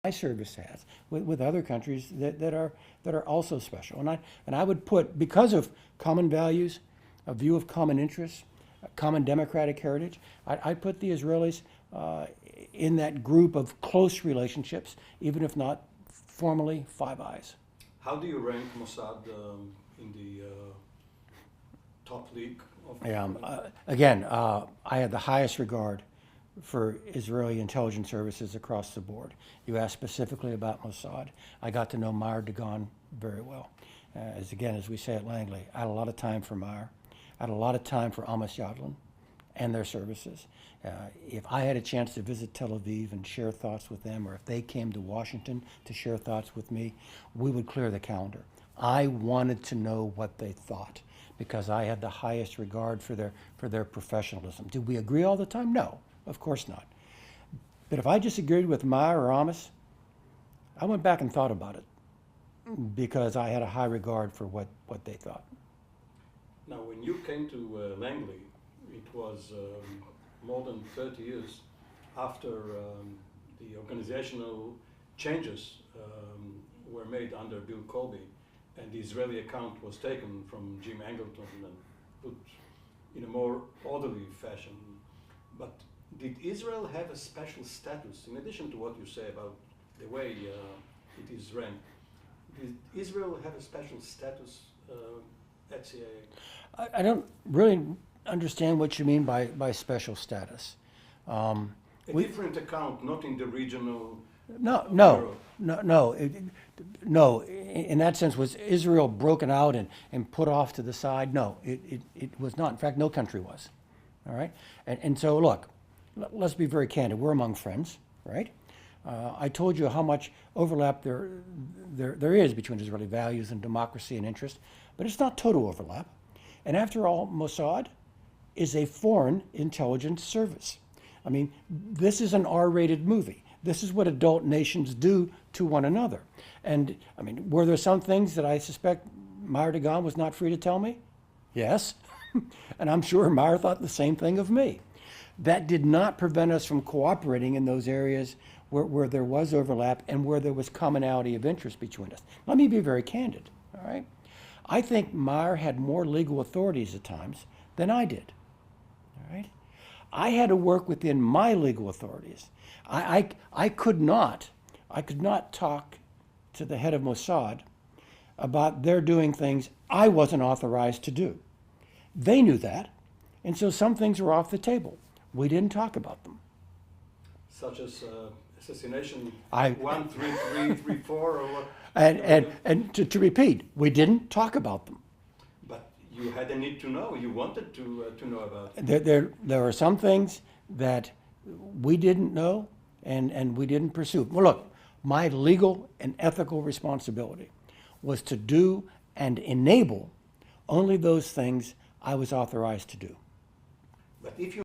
my service has with other countries that are also special. And I would put, because of common values, a view of common interests, a common democratic heritage, I'd put the Israelis in that group of close relationships, even if not formally Five Eyes. How do you rank Mossad in the top league of? Again, I had the highest regard for Israeli intelligence services across the board. You asked specifically about Mossad. I got to know Meir Dagan very well. As we say at Langley, I had a lot of time for Meir. I had a lot of time for Amos Yadlin and their services. If I had a chance to visit Tel Aviv and share thoughts with them, or if they came to Washington to share thoughts with me, we would clear the calendar. I wanted to know what they thought because I had the highest regard for their professionalism. Did we agree all the time? No, of course not. But if I disagreed with Meir or Amos, I went back and thought about it because I had a high regard for what they thought. Now, when you came to Langley, it was more than 30 years after the organizational changes were made under Bill Colby, and the Israeli account was taken from Jim Angleton and put in a more orderly fashion. But did Israel have a special status, in addition to what you say about the way it is ran? Did Israel have a special status at CIA? I don't really understand what you mean by special status. A different account, not in the regional. No. In that sense, was Israel broken out and put off to the side? No, it was not. In fact, no country was. All right? And so, look, let's be very candid. We're among friends, right? I told you how much overlap there is between Israeli values and democracy and interest, but it's not total overlap. And after all, Mossad is a foreign intelligence service. I mean, this is an R-rated movie. This is what adult nations do to one another. And, I mean, were there some things that I suspect Meir Dagan was not free to tell me? Yes. And I'm sure Meir thought the same thing of me. That did not prevent us from cooperating in those areas where there was overlap and where there was commonality of interest between us. Let me be very candid, all right? I think Meir had more legal authorities at times than I did, all right? I had to work within my legal authorities. I could not talk to the head of Mossad about their doing things I wasn't authorized to do. They knew that, and so some things were off the table. We didn't talk about them. Such as assassination 13334 or what? And to repeat, we didn't talk about them. But you had a need to know. You wanted to know about it. There are some things that we didn't know and we didn't pursue. Well, look, my legal and ethical responsibility was to do and enable only those things I was authorized to do. But if you